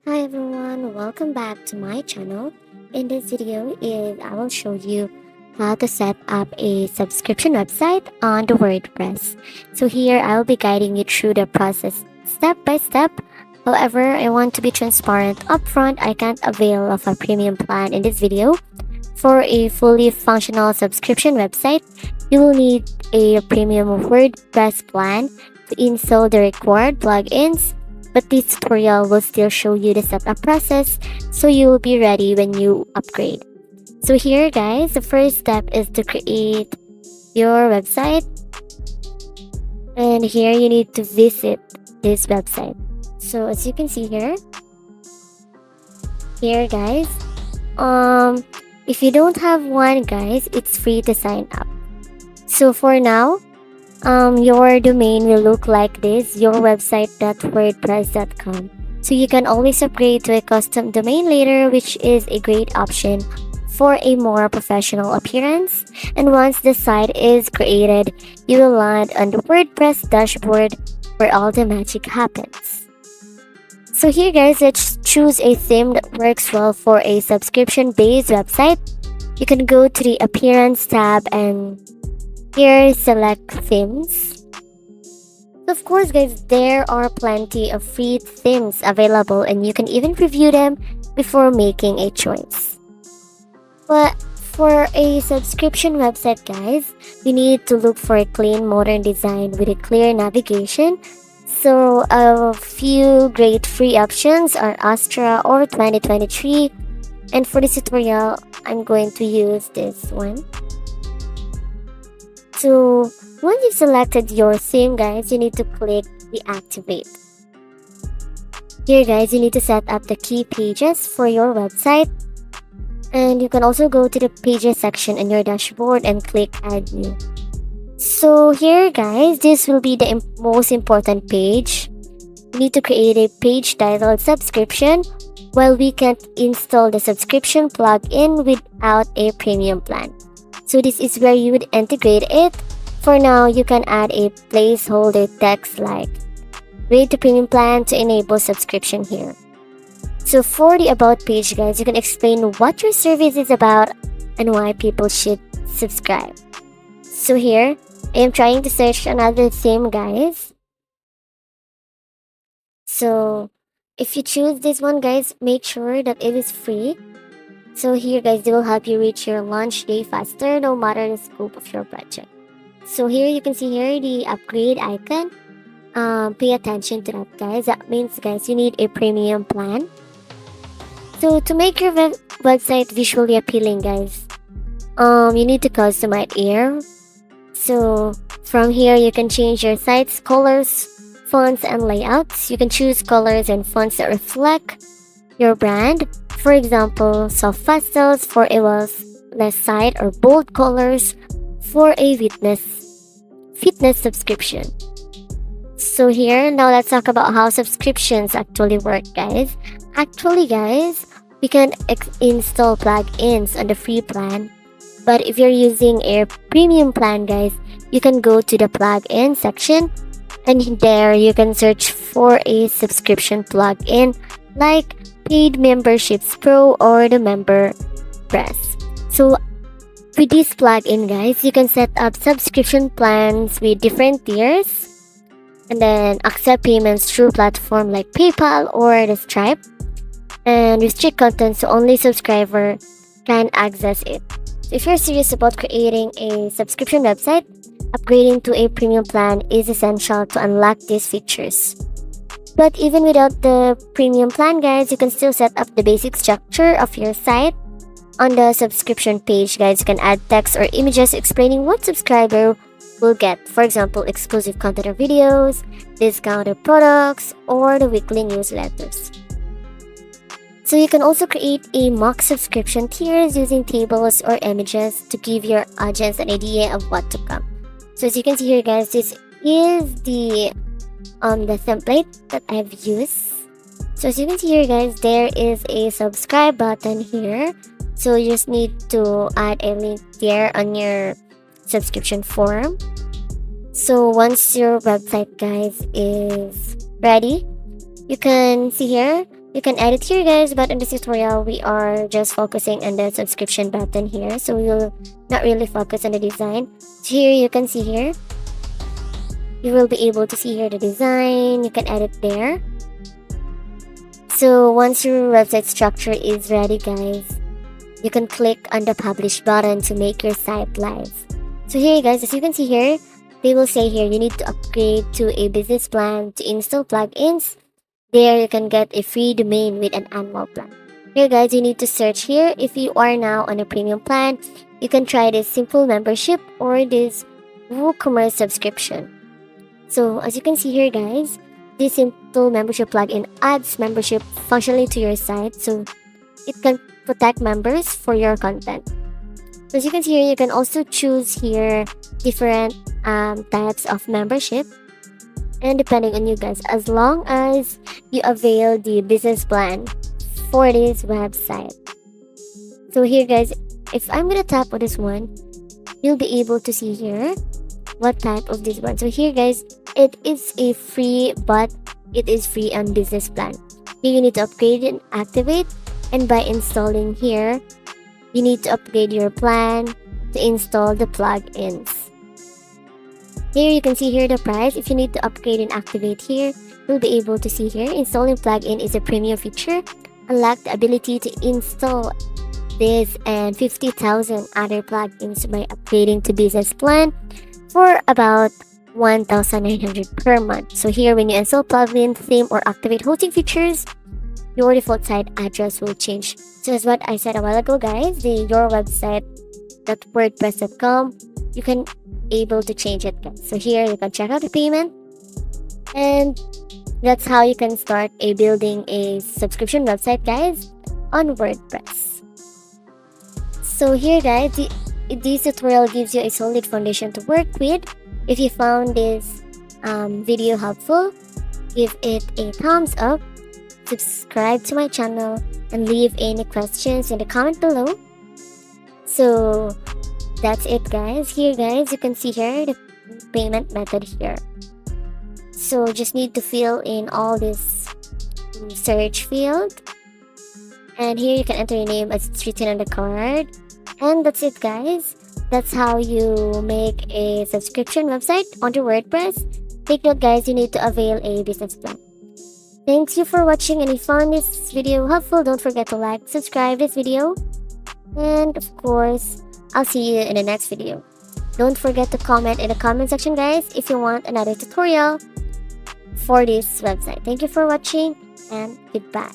Hi everyone, welcome back to my channel. In this video I will show you how to set up a subscription website on the WordPress. So here I will be guiding you through the process step by step. However, I want to be transparent upfront. I can't avail of a premium plan in this video. For a fully functional subscription website, you will need a premium WordPress plan to install the required plugins, but this tutorial will still show you the setup process so you will be ready when you upgrade. So here guys, the first step is to create your website, and here you need to visit this website. So as you can see here guys, if you don't have one guys, it's free to sign up. So for now, your domain will look like this, yourwebsite.wordpress.com. So you can always upgrade to a custom domain later, which is a great option for a more professional appearance. And once the site is created, you will land on the WordPress dashboard where all the magic happens. So here guys, let's choose a theme that works well for a subscription-based website. You can go to the Appearance tab and here select themes. Of course guys, there are plenty of free themes available and you can even review them before making a choice. But for a subscription website guys, you need to look for a clean modern design with a clear navigation. So a few great free options are Astra or 2023, and for this tutorial I'm going to use this one. So once you've selected your theme guys, you need to click the activate. Here guys, you need to set up the key pages for your website, and you can also go to the pages section in your dashboard and click add new. So here guys, this will be the most important page. You need to create a page titled subscription. While we can't install the subscription plugin without a premium plan, so this is where you would integrate it. For now, you can add a placeholder text like "Read the premium plan to enable subscription" here. So for the about page guys, you can explain what your service is about and why people should subscribe. So here, I am trying to search another theme guys. So if you choose this one guys, make sure that it is free. So here guys, they will help you reach your launch day faster no matter the scope of your project. So here you can see here the upgrade icon. Pay attention to that guys. That means guys, you need a premium plan. So to make your website visually appealing guys, you need to customize here. So from here you can change your site's colors, fonts, and layouts. You can choose colors and fonts that reflect your brand. For example, soft pastels for a less site, or bold colors for a fitness subscription. So here, now let's talk about how subscriptions actually work guys. Actually guys, we can install plugins on the free plan, but if you're using a premium plan guys, you can go to the plugin section, and there you can search for a subscription plugin like Paid Memberships Pro or the Wordpress. So with this plugin guys, you can set up subscription plans with different tiers and then accept payments through platform like PayPal or the Stripe, and restrict content so only subscriber can access it. So if you're serious about creating a subscription website, upgrading to a premium plan is essential to unlock these features. But even without the premium plan guys, you can still set up the basic structure of your site. On the subscription page guys, you can add text or images explaining what subscriber will get. For example, exclusive content or videos, discounted products, or the weekly newsletters. So you can also create a mock subscription tiers using tables or images to give your audience an idea of what to come. So as you can see here guys, this is the template that I've used. So as you can see here guys, there is a subscribe button here. So you just need to add a link there on your subscription form. So once your website guys is ready, you can see here You can edit here guys, but in this tutorial we are just focusing on the subscription button here, so we'll not really focus on the design. So here you can see here, you will be able to see here the design. You can edit there. So once your website structure is ready guys, you can click on the publish button to make your site live. So here guys, as you can see here, they will say here you need to upgrade to a business plan to install plugins. There you can get a free domain with an annual plan. Here guys, you need to search here. If you are now on a premium plan, you can try this simple membership or this WooCommerce subscription. So as you can see here guys, this simple membership plugin adds membership functionally to your site, so it can protect members for your content. So as you can see here, you can also choose here different types of membership, and depending on you guys, as long as you avail the business plan for this website. So here guys, if I'm gonna tap on this one, you'll be able to see here what type of this one. So here guys, it is a free, but it is free on business plan. Here you need to upgrade and activate, and by installing here, you need to upgrade your plan to install the plugins. Here you can see here the price. If you need to upgrade and activate here, you'll be able to see here installing plugin is a premium feature. Unlock the ability to install this and 50,000 other plugins by upgrading to business plan for about 1,900 per month. So here, when you install plugin, theme, or activate hosting features, your default site address will change. So as what I said a while ago guys, your website .wordpress.com, you can able to change it guys. So here you can check out the payment, and that's how you can start building a subscription website guys on WordPress. So here guys, this tutorial gives you a solid foundation to work with. If you found this video helpful, give it a thumbs up, subscribe to my channel, and leave any questions in the comment below. So that's it guys. Here guys, you can see here the payment method here. So just need to fill in all this search field, and here you can enter your name as it's written on the card. And that's it guys. That's how you make a subscription website onto WordPress. Take note guys, you need to avail a business plan. Thanks you for watching, and if you found this video helpful, don't forget to like, subscribe this video, and of course, I'll see you in the next video. Don't forget to comment in the comment section guys if you want another tutorial for this website. Thank you for watching, and goodbye.